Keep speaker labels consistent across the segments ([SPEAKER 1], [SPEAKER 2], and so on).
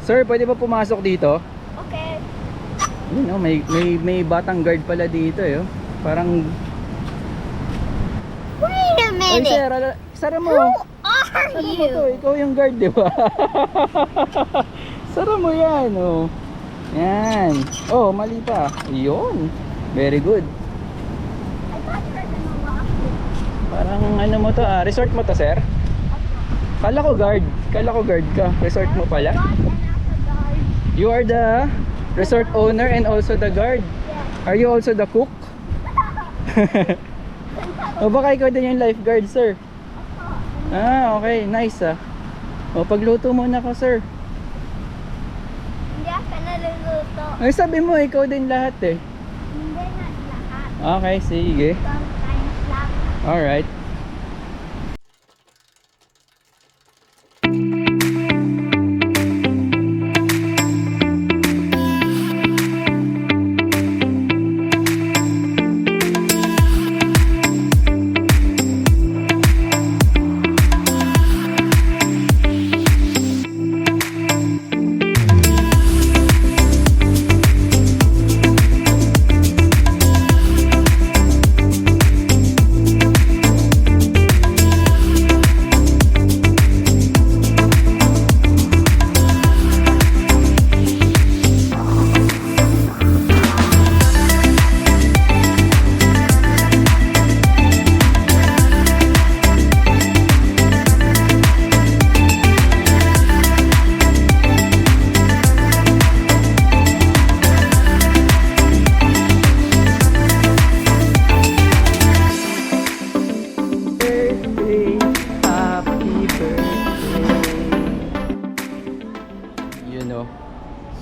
[SPEAKER 1] Sir, pwede ba pumasok dito?
[SPEAKER 2] Okay.
[SPEAKER 1] Yun, oh, may batang guard pala dito eh. Oh. Parang...
[SPEAKER 2] Wait a
[SPEAKER 1] Ay,
[SPEAKER 2] minute.
[SPEAKER 1] sir, sara mo.
[SPEAKER 2] Who are
[SPEAKER 1] Sara mo to,
[SPEAKER 2] you?
[SPEAKER 1] ikaw yung guard, di ba? Sara mo yan, oh. Yan. Oh, mali pa. Yun. Very good.
[SPEAKER 2] I thought you were gonna lock it.
[SPEAKER 1] Parang ano mo to, resort mo to, sir? Kala ko guard. Kala ko guard ka. Resort mo pala.
[SPEAKER 2] God and after guard.
[SPEAKER 1] You are the resort owner and also the guard.
[SPEAKER 2] Yeah.
[SPEAKER 1] Are you also the cook? O baka ikaw din yung lifeguard, sir? Ah, okay. Nice ah. O pagluto muna ko, sir.
[SPEAKER 2] Hindi ako naluluto.
[SPEAKER 1] Ay, sabi mo, ikaw din lahat eh.
[SPEAKER 2] Hindi na lahat.
[SPEAKER 1] Okay, sige.
[SPEAKER 2] Sometimes lang.
[SPEAKER 1] Alright.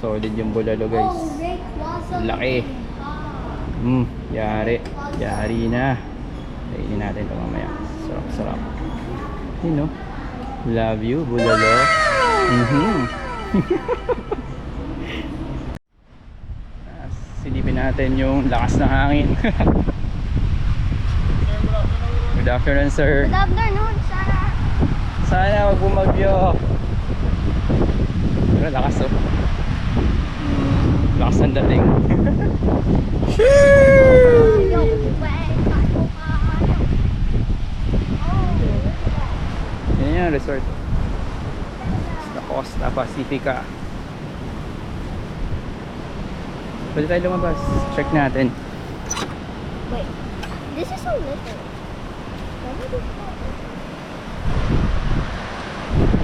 [SPEAKER 1] Solid yung bulalo, guys. Laki. Yari. Yari na. Kainin natin ito mamaya. Sarap, sarap. Yun, no? Love you, bulalo. Silipin natin yung lakas ng hangin. Good afternoon, sir.
[SPEAKER 2] Good afternoon, sir.
[SPEAKER 1] Sana wag bumagyo. Pero lakas, oh. Lakas ng dating. Yan yung resort. Sa Costa Pacifica. Pwede tayo lumabas. Check natin.
[SPEAKER 2] Wait, this is so little.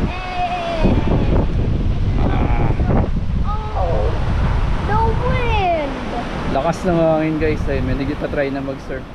[SPEAKER 2] Hey! Oh, the wind!
[SPEAKER 1] Lakas ng hangin, guys. Ay, may nagpa-try na mag-surf.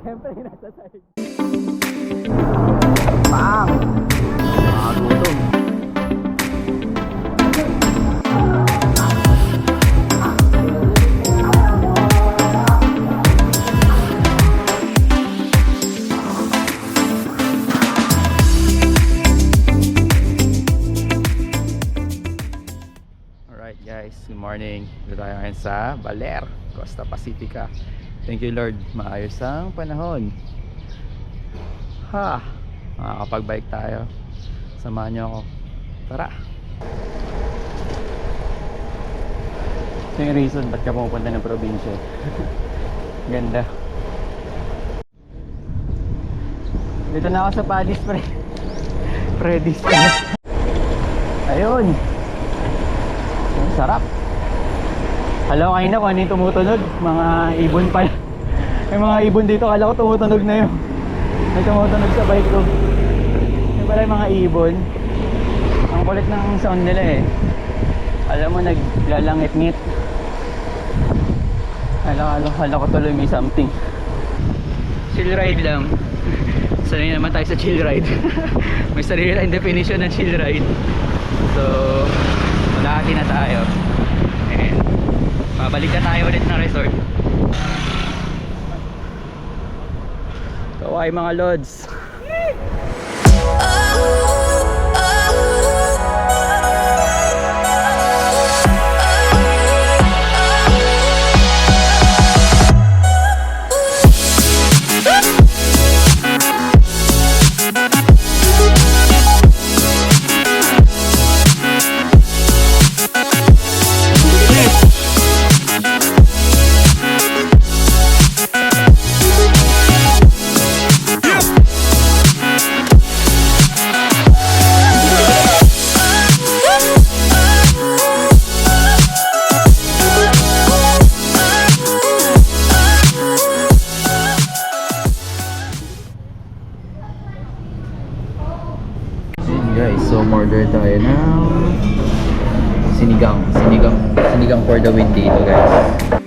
[SPEAKER 1] Siyempre, nasa side. Bang! Gutom. Alright guys, good morning. Dito tayo ngayon sa Baler, Costa Pacifica. Thank you Lord, maayos ang panahon. Makakapag-bike tayo. Samahan nyo ako. Tara. Ito yung reason ba't ka pumunta ng probinsya. Ganda. Dito na ako sa Paddy's pre. Predis. Ayun. Ang sarap. Alam ko kanina kung ano yung tumutunog. Mga ibon pala. May mga ibon dito, kala ko tumutunog na yun. May tumutunog sa bike ko. May pala yung mga ibon. Ang kulit ng sound nila eh. Alam mo, naglalangit-ngit. Hala ko tuloy may something. Chill ride lang. Sanay naman tayo sa chill ride. May sarili tayong definition ng chill ride. So, malahati na tayo. And babalik na tayo ulit ng resort. So, ay mga lods. Guys, so order tayo ng sinigang for the win dito guys.